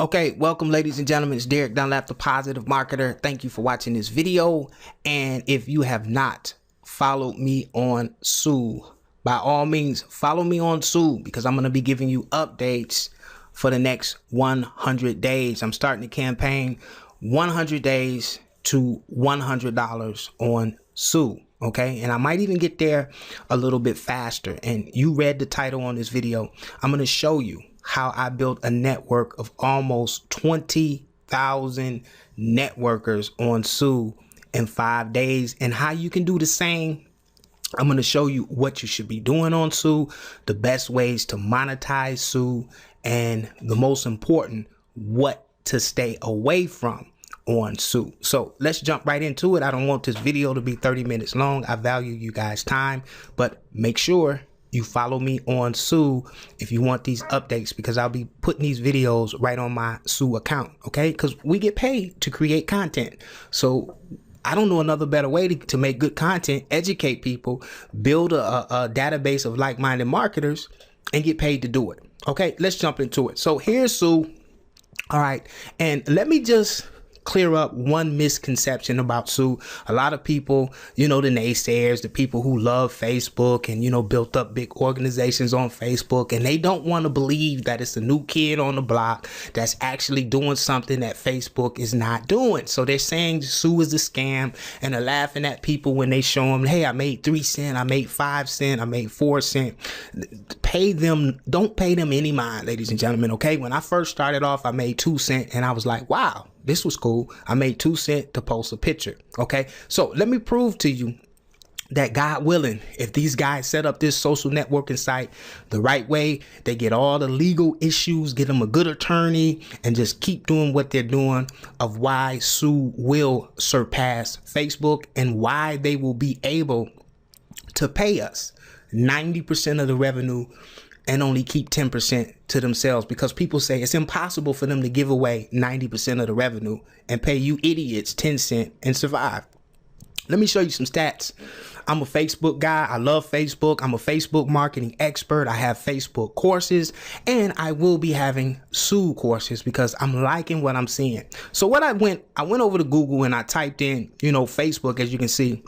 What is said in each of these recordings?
Okay, welcome ladies and gentlemen, it's Derek Dunlap, the Positive Marketer. Thank you for watching this video. And if you have not followed me on Sue, by all means, follow me on Sue because I'm going to be giving you updates for the next 100 days. I'm starting the campaign 100 days to $100 on Sue. Okay, and I might even get there a little bit faster. And you read the title on this video. I'm going to show you how I built a network of almost 20,000 networkers on Sue in 5 days, and how you can do the same. I'm going to show you what you should be doing on Sue, the best ways to monetize Sue, and the most important, what to stay away from on Sue. So let's jump right into it. I don't want this video to be 30 minutes long. I value you guys' time, but make sure you follow me on Sue if you want these updates, because I'll be putting these videos right on my Sue account. Okay, because we get paid to create content. So I don't know another better way to make good content, educate people, build a database of like-minded marketers, and get paid to do it. Okay, let's jump into it. So here's Sue. All right, and let me just clear up one misconception about Sue. A lot of people, the naysayers, the people who love Facebook and, built up big organizations on Facebook, and they don't want to believe that it's a new kid on the block that's actually doing something that Facebook is not doing. So they're saying Sue is a scam, and they're laughing at people when they show them, hey, I made 3 cents, I made 5 cents, I made 4 cents. Pay them, don't pay them any mind, ladies and gentlemen. Okay, when I first started off, I made 2 cents, and I was like, wow, this was cool. I made 2 cents to post a picture. Okay, so let me prove to you that, God willing, if these guys set up this social networking site the right way, they get all the legal issues, get them a good attorney, and just keep doing what they're doing, of why Sue will surpass Facebook and why they will be able to pay us 90% of the revenue and only keep 10% to themselves, because people say it's impossible for them to give away 90% of the revenue and pay you idiots 10 cents and survive. Let me show you some stats. I'm a Facebook guy. I love Facebook. I'm a Facebook marketing expert. I have Facebook courses, and I will be having Sue courses because I'm liking what I'm seeing. So what I went over to Google and I typed in, Facebook, as you can see,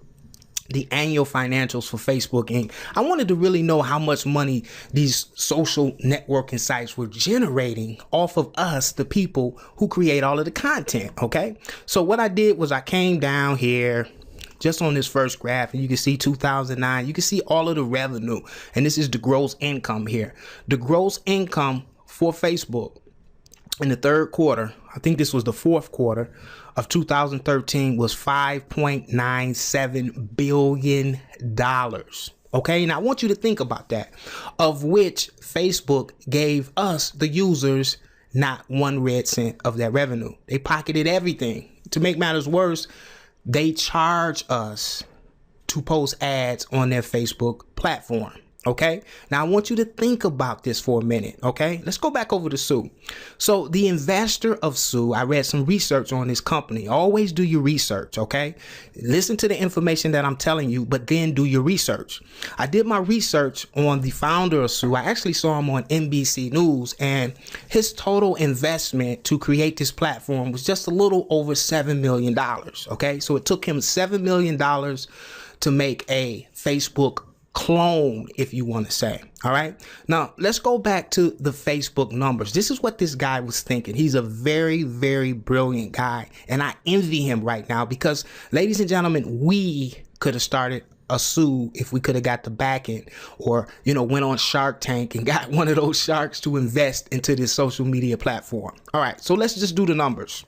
the annual financials for Facebook Inc. I wanted to really know how much money these social networking sites were generating off of us, the people who create all of the content. Okay, so what I did was I came down here just on this first graph, and you can see 2009. You can see all of the revenue, and this is the gross income here. The gross income for Facebook in the third quarter, I think this was the fourth quarter of 2013, was $5.97 billion. Okay, now I want you to think about that, of which Facebook gave us, the users, not 1 red cent of that revenue. They pocketed everything. To make matters worse, they charge us to post ads on their Facebook platform. Okay, now I want you to think about this for a minute. Okay, let's go back over to Sue. So the investor of Sue, I read some research on this company. Always do your research. Okay, listen to the information that I'm telling you, but then do your research. I did my research on the founder of Sue. I actually saw him on NBC News, and his total investment to create this platform was just a little over $7 million. Okay, so it took him $7 million to make a Facebook clone, if you want to say. All right, now let's go back to the Facebook numbers. This is what this guy was thinking. He's a very, very brilliant guy, and I envy him right now because, ladies and gentlemen, we could have started a Sue if we could have got the back end, or went on Shark Tank and got one of those sharks to invest into this social media platform. All right, so let's just do the numbers.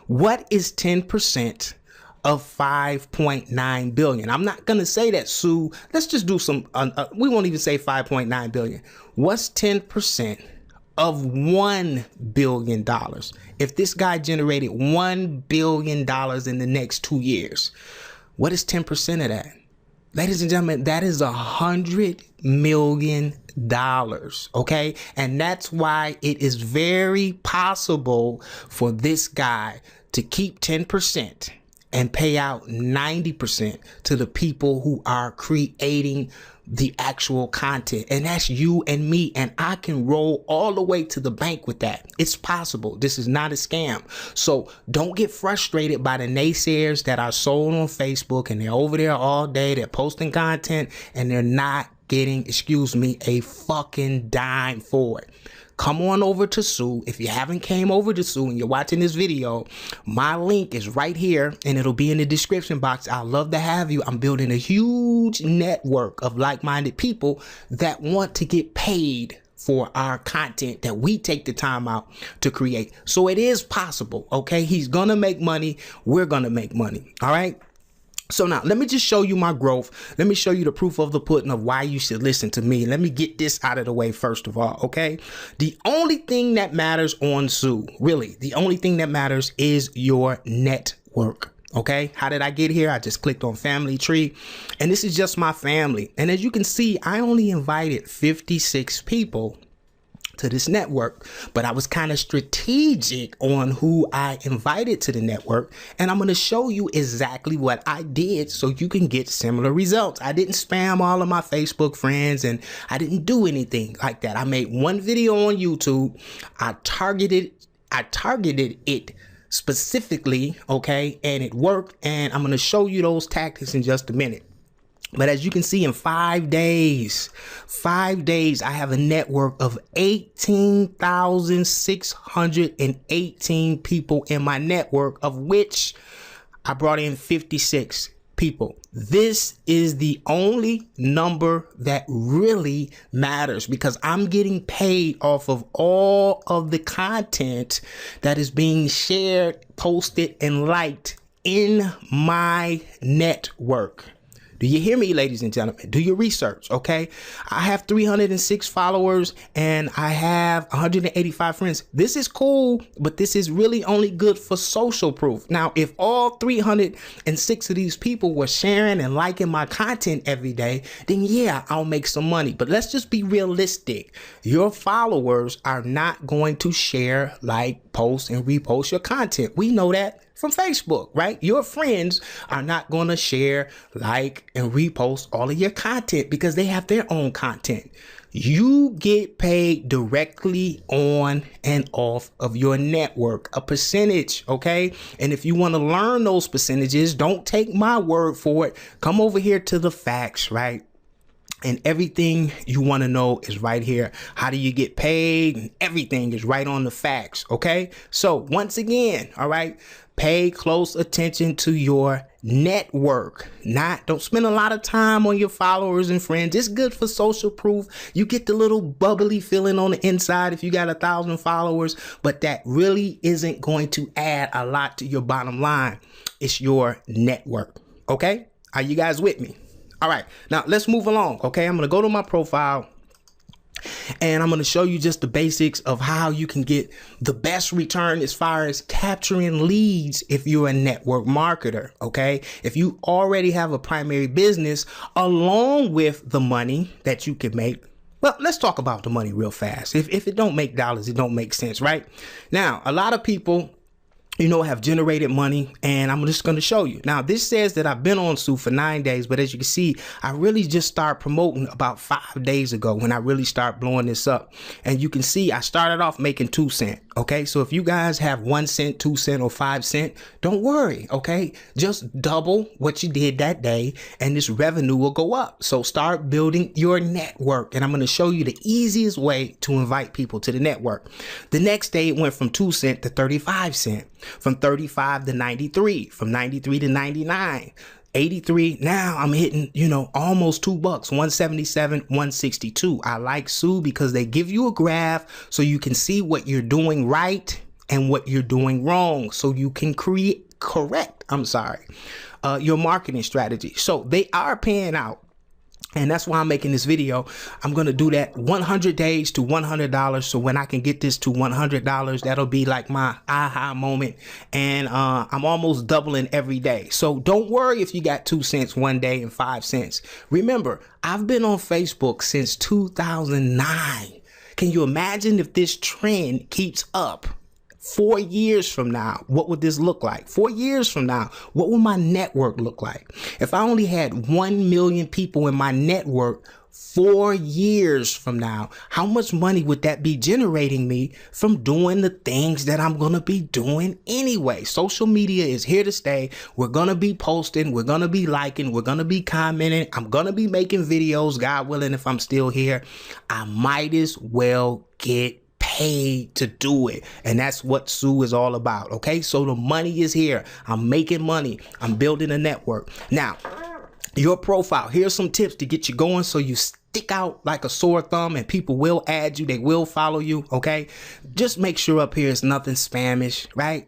What is 10% of 5.9 billion? I'm not going to say that Sue, let's just do some, we won't even say 5.9 billion. What's 10% of $1 billion? If this guy generated $1 billion in the next 2 years, what is 10% of that? Ladies and gentlemen, that is $100 million. Okay, and that's why it is very possible for this guy to keep 10% and pay out 90% to the people who are creating the actual content. And that's you and me. And I can roll all the way to the bank with that. It's possible. This is not a scam. So don't get frustrated by the naysayers that are sold on Facebook and they're over there all day. They're posting content and they're not getting, excuse me, a fucking dime for it. Come on over to Sue. If you haven't came over to Sue and you're watching this video, my link is right here and it'll be in the description box. I'd love to have you. I'm building a huge network of like-minded people that want to get paid for our content that we take the time out to create. So it is possible, okay? He's gonna make money. We're gonna make money, all right? So now let me just show you my growth. Let me show you the proof of the pudding of why you should listen to me. Let me get this out of the way first of all, okay? The only thing that matters on Sue, really, the only thing that matters is your network. Okay, how did I get here? I just clicked on family tree and this is just my family. And as you can see, I only invited 56 people to this network, but I was kind of strategic on who I invited to the network. And I'm going to show you exactly what I did so you can get similar results. I didn't spam all of my Facebook friends and I didn't do anything like that. I made one video on YouTube. I targeted it specifically, okay, and it worked. And I'm going to show you those tactics in just a minute. But as you can see, in 5 days, I have a network of 18,618 people in my network, of which I brought in 56 people. This is the only number that really matters because I'm getting paid off of all of the content that is being shared, posted, and liked in my network. Do you hear me, ladies and gentlemen? Do your research, okay? I have 306 followers and I have 185 friends. This is cool, but this is really only good for social proof. Now, if all 306 of these people were sharing and liking my content every day, then yeah, I'll make some money. But let's just be realistic. Your followers are not going to share, like, post, and repost your content. We know that from Facebook, right? Your friends are not going to share, like, and repost all of your content because they have their own content. You get paid directly on and off of your network, a percentage, okay? And if you want to learn those percentages, don't take my word for it. Come over here to the facts, right? And everything you want to know is right here. How do you get paid? And everything is right on the facts, okay? So once again, all right, pay close attention to your network. Don't spend a lot of time on your followers and friends. It's good for social proof. You get the little bubbly feeling on the inside if you got 1,000 followers, but that really isn't going to add a lot to your bottom line. It's your network, okay? Are you guys with me? All right, now let's move along, okay? I'm going to go to my profile and I'm going to show you just the basics of how you can get the best return as far as capturing leads if you're a network marketer, okay? If you already have a primary business along with the money that you can make. Well, let's talk about the money real fast. If it don't make dollars, it don't make sense, right? Now, a lot of people, you know, have generated money, and I'm just going to show you. Now, this says that I've been on Sue for 9 days, but as you can see, I really just started promoting about 5 days ago when I really start blowing this up. And you can see I started off making 2 cents. Okay, so if you guys have 1 cent, 2 cent, or 5 cent, don't worry. Okay, just double what you did that day, and this revenue will go up. So start building your network, and I'm going to show you the easiest way to invite people to the network. The next day, it went from 2 cent to 35 cent. From 35 to 93, from 93 to 99, 83. Now I'm hitting, you know, almost $2, 177, 162. I like Sue because they give you a graph so you can see what you're doing right and what you're doing wrong, so you can correct your marketing strategy. So they are paying out. And that's why I'm making this video. I'm going to do that 100 days to $100. So when I can get this to $100, that'll be like my aha moment. And I'm almost doubling every day. So don't worry if you got 2 cents one day and 5 cents. Remember, I've been on Facebook since 2009. Can you imagine if this trend keeps up? 4 years from now, what would this look like? 4 years from now, what will my network look like? If I only had 1 million people in my network 4 years from now, how much money would that be generating me from doing the things that I'm going to be doing anyway? Social media is here to stay. We're going to be posting. We're going to be liking. We're going to be commenting. I'm going to be making videos, God willing, if I'm still here. I might as well get paid to do it. And that's what Sue is all about. Okay, so the money is here. I'm making money. I'm building a network. Now, your profile, here's some tips to get you going so you stick out like a sore thumb and people will add you. They will follow you. Okay, just make sure up here is nothing spamish, right?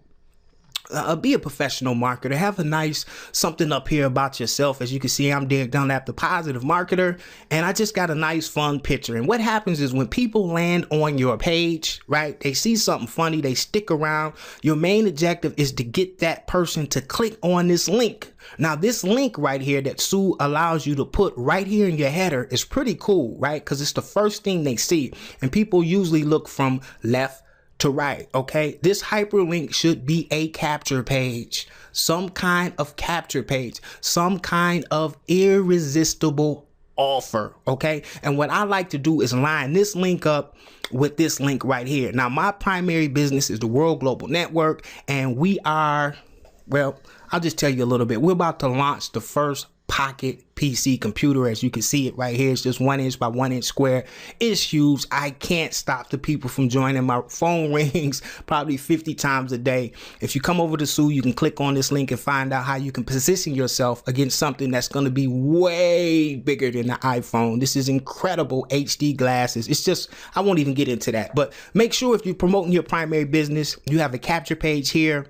Be a professional marketer. Have a nice something up here about yourself. As you can see, I'm Derek Dunlap, the positive marketer, and I just got a nice fun picture. And what happens is when people land on your page, right, they see something funny, they stick around. Your main objective is to get that person to click on this link. Now, this link right here that Sue allows you to put right here in your header is pretty cool, right? Because it's the first thing they see. And people usually look from left to right. Okay, this hyperlink should be a capture page, some kind of capture page, some kind of irresistible offer. Okay, and what I like to do is line this link up with this link right here. Now, my primary business is the World Global Network, and we are, well, I'll just tell you a little bit. We're about to launch the first pocket PC computer. As you can see it right here, it's just 1 inch by 1 inch square. It's huge. I can't stop the people from joining. My phone rings probably 50 times a day. If you come over to Sue, you can click on this link and find out how you can position yourself against something that's going to be way bigger than the iPhone. This is incredible HD glasses. It's just, I won't even get into that, but make sure if you're promoting your primary business, you have a capture page here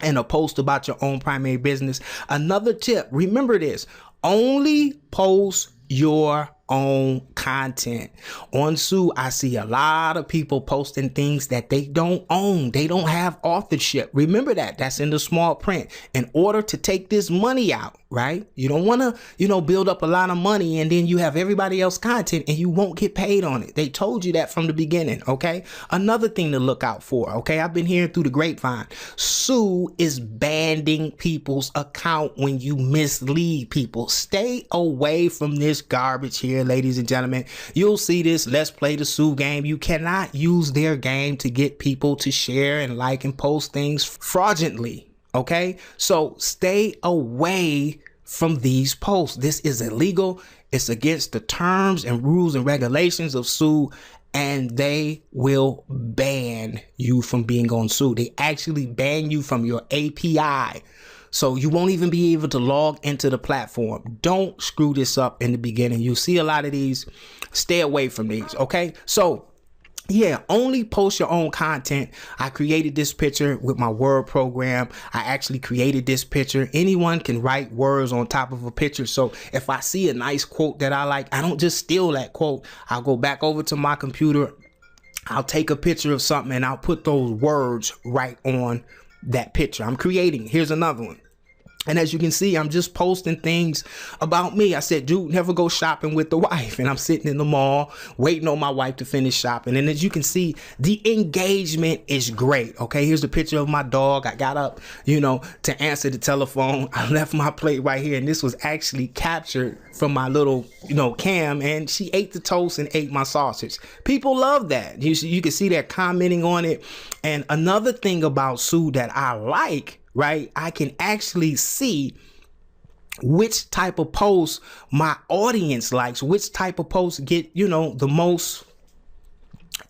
and a post about your own primary business. Another tip, remember this, only post your own content. On Sue, I see a lot of people posting things that they don't own. They don't have authorship. Remember that. That's in the small print. In order to take this money out, right? You don't want to, build up a lot of money and then you have everybody else content and you won't get paid on it. They told you that from the beginning, okay? Another thing to look out for, okay? I've been hearing through the grapevine. Sue is banning people's account when you mislead people. Stay away from this garbage here, ladies and gentlemen. You'll see this Let's Play the Sue game. You cannot use their game to get people to share and like and post things fraudulently. Okay, so stay away from these posts. This is illegal. It's against the terms and rules and regulations of Sue, and they will ban you from being on Sue. They actually ban you from your API. So you won't even be able to log into the platform. Don't screw this up in the beginning. You'll see a lot of these. Stay away from these. Okay, so yeah, only post your own content. I created this picture with my word program. I actually created this picture. Anyone can write words on top of a picture. So if I see a nice quote that I like, I don't just steal that quote. I'll go back over to my computer. I'll take a picture of something and I'll put those words right on that picture I'm creating. Here's another one. And as you can see, I'm just posting things about me. I said, dude, never go shopping with the wife. And I'm sitting in the mall waiting on my wife to finish shopping. And as you can see, the engagement is great. Okay, here's a picture of my dog. I got up, to answer the telephone. I left my plate right here. And this was actually captured from my little, cam. And she ate the toast and ate my sausage. People love that. You can see that commenting on it. And another thing about Sue that I like, right? I can actually see which type of posts my audience likes, which type of posts get, the most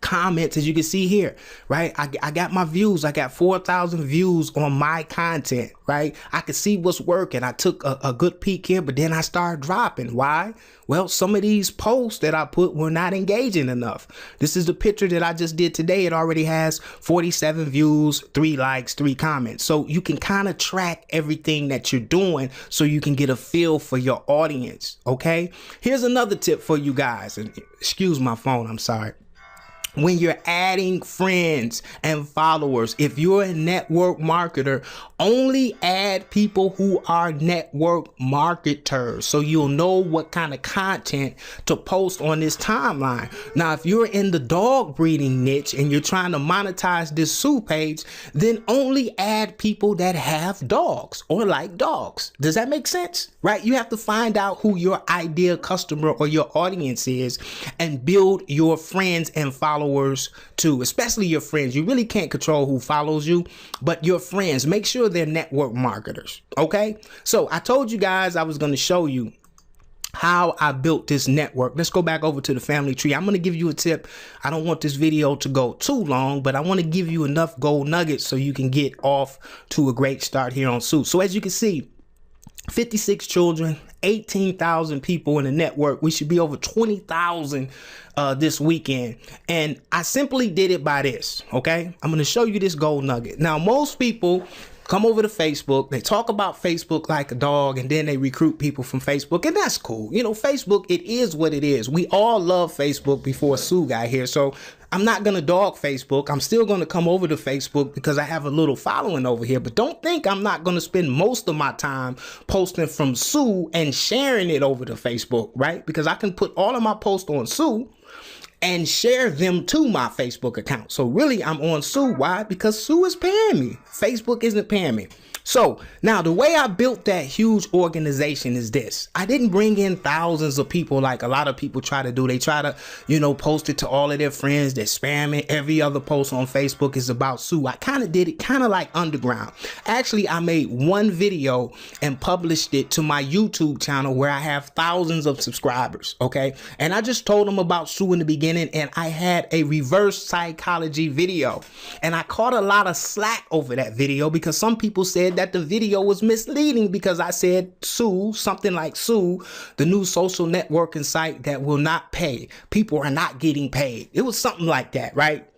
comments, as you can see here, right? I got my views. I got 4,000 views on my content, right? I could see what's working. I took a good peek here, but then I started dropping. Why? Well, some of these posts that I put were not engaging enough. This is the picture that I just did today. It already has 47 views, 3 likes, 3 comments. So you can kind of track everything that you're doing so you can get a feel for your audience. Okay. Here's another tip for you guys. And excuse my phone. I'm sorry. when you're adding friends and followers, if you're a network marketer, only add people who are network marketers, so you'll know what kind of content to post on this timeline. Now, if you're in the dog breeding niche and you're trying to monetize this Sue page, then only add people that have dogs or like dogs. Does that make sense? Right? You have to find out who your ideal customer or your audience is and build your friends and followers too, especially your friends. You really can't control who follows you, but your friends, make sure they're network marketers. Okay. So I told you guys I was going to show you how I built this network. Let's go back over to the family tree. I'm going to give you a tip. I don't want this video to go too long, but I want to give you enough gold nuggets so you can get off to a great start here on Sue. So as you can see, 56 children, 18,000 people in the network. We should be over 20,000 this weekend. And I simply did it by this. Okay. I'm going to show you this gold nugget. Now, most people come over to Facebook. They talk about Facebook like a dog, and then they recruit people from Facebook. And that's cool. You know, Facebook, it is what it is. We all love Facebook before Sue got here. So I'm not going to dog Facebook. I'm still going to come over to Facebook because I have a little following over here. But don't think I'm not going to spend most of my time posting from Sue and sharing it over to Facebook, right? Because I can put all of my posts on Sue and share them to my Facebook account. So really, I'm on Sue. Why? Because Sue is paying me. Facebook isn't paying me. So now the way I built that huge organization is this. I didn't bring in thousands of people like a lot of people try to do. They try to, you know, post it to all of their friends. They're spamming. Every other post on Facebook is about Sue. I kind of did it kind of like underground. Actually, I made one video and published it to my YouTube channel where I have thousands of subscribers. Okay. And I just told them about Sue in the beginning, and I had a reverse psychology video, and I caught a lot of slack over that video because some people said that the video was misleading because I said Sue, something like Sue, the new social networking site that will not pay. People are not getting paid. It was something like that, right?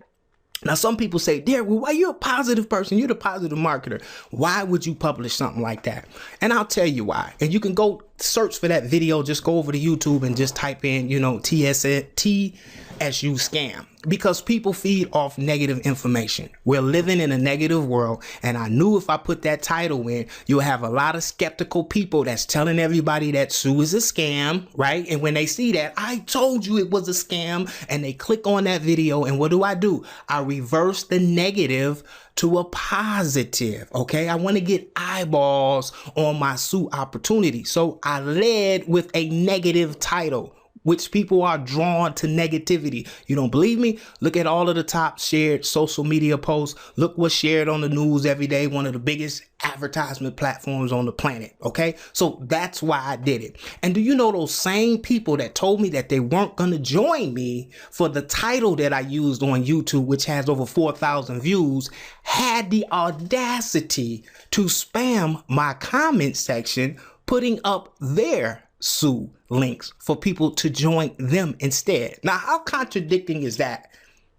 Now, some people say, Derek, well, why you're a positive person? You're the positive marketer. Why would you publish something like that? And I'll tell you why. And you can go search for that video. Just go over to YouTube and just type in, you know, TSU scam, because people feed off negative information. We're living in a negative world. And I knew if I put that title in, you'll have a lot of skeptical people that's telling everybody that Sue is a scam, right? And when they see that, I told you it was a scam, and they click on that video. And what do? I reverse the negative to a positive. Okay. I want to get eyeballs on my Sue opportunity. So I led with a negative title, which people are drawn to negativity. You don't believe me? Look at all of the top shared social media posts. Look what's shared on the news every day. One of the biggest advertisement platforms on the planet. Okay. So that's why I did it. And do you know those same people that told me that they weren't going to join me for the title that I used on YouTube, which has over 4,000 views, had the audacity to spam my comment section, putting up their Sue links for people to join them instead. Now, how contradicting is that?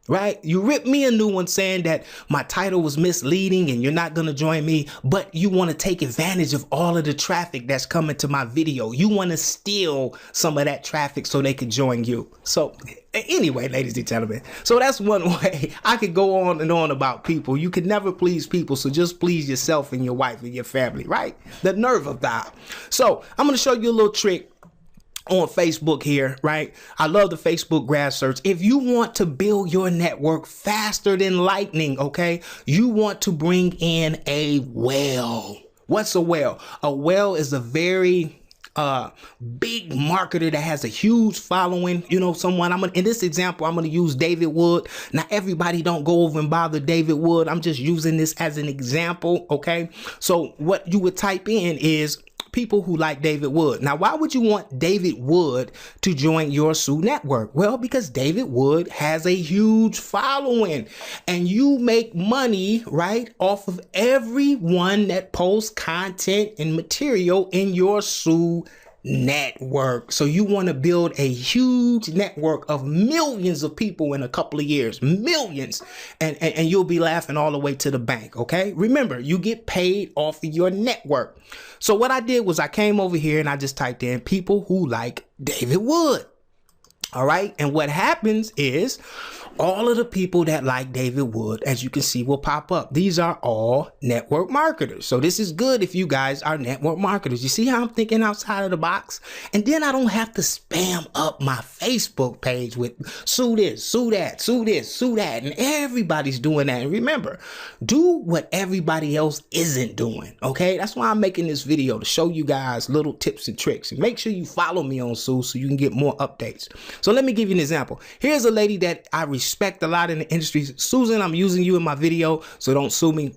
Right? You ripped me a new one saying that my title was misleading and you're not going to join me, but you want to take advantage of all of the traffic that's coming to my video. You want to steal some of that traffic so they can join you. So anyway, ladies and gentlemen, so that's one way. I could go on and on about people. You can never please people, so just please yourself and your wife and your family, right? The nerve of that. So I'm going to show you a little trick on Facebook here, right? I love the Facebook graph search. If you want to build your network faster than lightning, okay, you want to bring in a whale. What's a whale? A whale is a very big marketer that has a huge following. You know, someone, in this example, I'm going to use David Wood. Now, everybody don't go over and bother David Wood. I'm just using this as an example. Okay. So what you would type in is people who like David Wood. Now, why would you want David Wood to join your Sue network? Well, because David Wood has a huge following, and you make money, right, off of everyone that posts content and material in your Sue network. So you want to build a huge network of millions of people in a couple of years, millions, and you'll be laughing all the way to the bank. Okay. Remember, you get paid off of your network. So what I did was I came over here and I just typed in people who like David Wood. All right. And what happens is all of the people that like David Wood, as you can see, will pop up. These are all network marketers. So this is good if you guys are network marketers. You see how I'm thinking outside of the box? And then I don't have to spam up my Facebook page with sue this, sue that, sue this, sue that. And everybody's doing that. And remember, do what everybody else isn't doing. Okay. That's why I'm making this video, to show you guys little tips and tricks. And make sure you follow me on Sue so you can get more updates. So let me give you an example. Here's a lady that I respect a lot in the industry. Susan, I'm using you in my video, so don't sue me.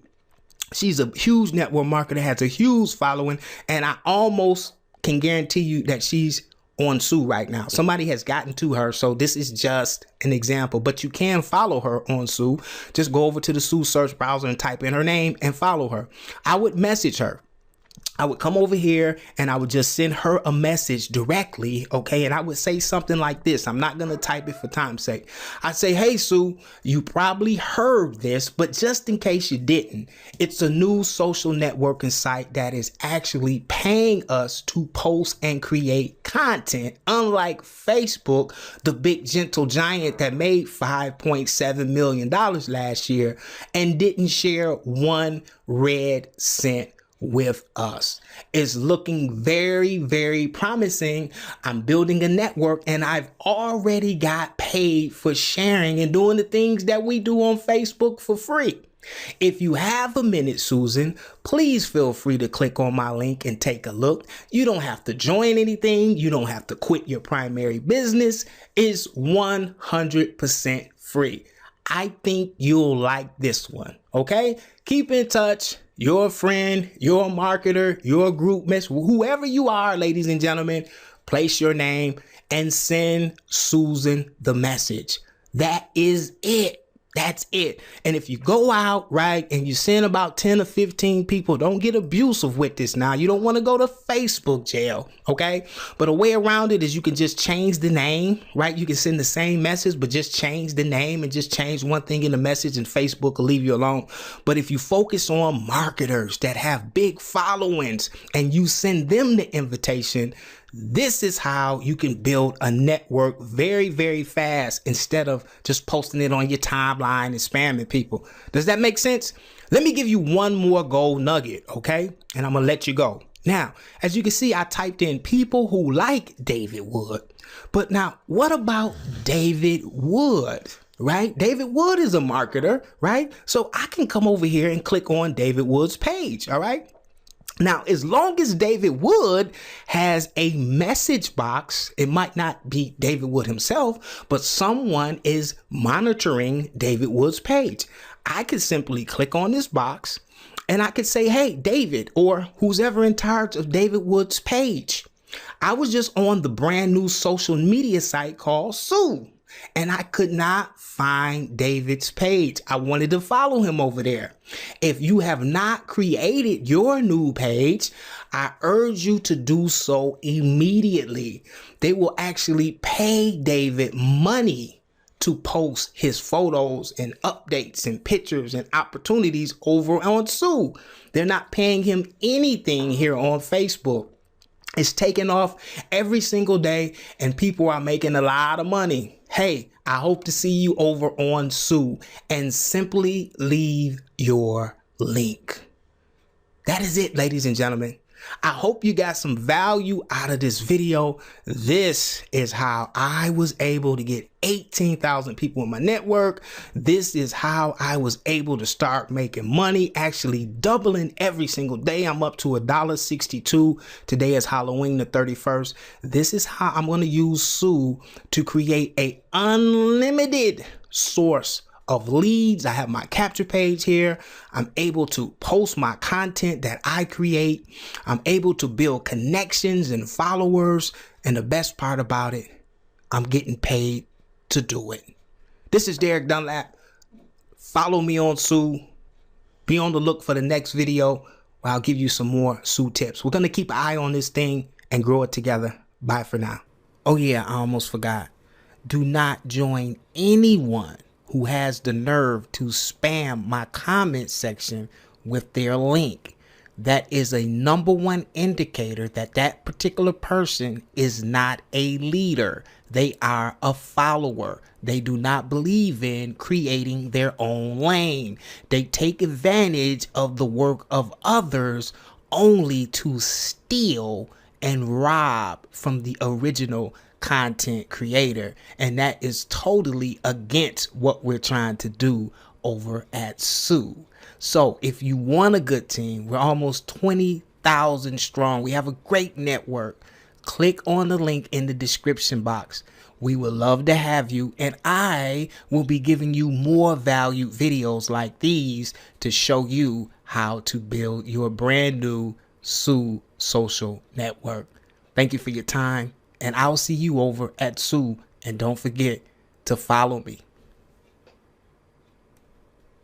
She's a huge network marketer, has a huge following, and I almost can guarantee you that she's on Sue right now. Somebody has gotten to her, so this is just an example, but you can follow her on Sue. Just go over to the Sue search browser and type in her name and follow her. I would message her. I would come over here and I would just send her a message directly, okay? And I would say something like this. I'm not going to type it for time's sake. I'd say, hey, Sue, you probably heard this, but just in case you didn't, it's a new social networking site that is actually paying us to post and create content. Unlike Facebook, the big gentle giant that made $5.7 million last year and didn't share 1 red cent with us. It's looking very, very promising. I'm building a network and I've already got paid for sharing and doing the things that we do on Facebook for free. If you have a minute, Susan, please feel free to click on my link and take a look. You don't have to join anything. You don't have to quit your primary business. It's 100% free. I think you'll like this one. Okay? Keep in touch. Your friend, your marketer, your group mess, whoever you are, ladies and gentlemen, place your name and send Susan the message. That is it. That's it. And if you go out, right, and you send about 10 or 15 people, don't get abusive with this now. You don't want to go to Facebook jail, okay? But a way around it is you can just change the name, right? You can send the same message, but just change the name and just change one thing in the message and Facebook will leave you alone. But if you focus on marketers that have big followings and you send them the invitation, this is how you can build a network very, very fast instead of just posting it on your timeline and spamming people. Does that make sense? Let me give you one more gold nugget, okay? And I'm going to let you go. Now, as you can see, I typed in people who like David Wood. But now, what about David Wood? Right? David Wood is a marketer, right? So I can come over here and click on David Wood's page, all right? Now, as long as David Wood has a message box, it might not be David Wood himself, but someone is monitoring David Wood's page. I could simply click on this box and I could say, hey, David, or who's ever in charge of David Wood's page. I was just on the brand new social media site called Sue. And I could not find David's page. I wanted to follow him over there. If you have not created your new page, I urge you to do so immediately. They will actually pay David money to post his photos and updates and pictures and opportunities over on Sue. They're not paying him anything here on Facebook. It's taking off every single day and people are making a lot of money. Hey, I hope to see you over on Sue and simply leave your link. That is it, ladies and gentlemen. I hope you got some value out of this video. This is how I was able to get 18,000 people in my network. This is how I was able to start making money, actually doubling every single day. I'm up to $1.62. Today is Halloween the 31st. This is how I'm going to use Sue to create a unlimited source of leads. I have my capture page here. I'm able to post my content that I create. I'm able to build connections and followers. And the best part about it, I'm getting paid to do it. This is Derek Dunlap. Follow me on Sue. Be on the look for the next video where I'll give you some more Sue tips. We're going to keep an eye on this thing and grow it together. Bye for now. Oh yeah, I almost forgot. Do not join anyone who has the nerve to spam my comment section with their link. that is a #1 indicator that that particular person is not a leader. They are a follower. They do not believe in creating their own lane. They take advantage of the work of others only to steal and rob from the original content creator. And that is totally against what we're trying to do over at Sue. So if you want a good team, we're almost 20,000 strong. We have a great network. Click on the link in the description box. We would love to have you, and I will be giving you more valued videos like these to show you how to build your brand new Sue social network. Thank you for your time, and I'll see you over at Sue, and don't forget to follow me.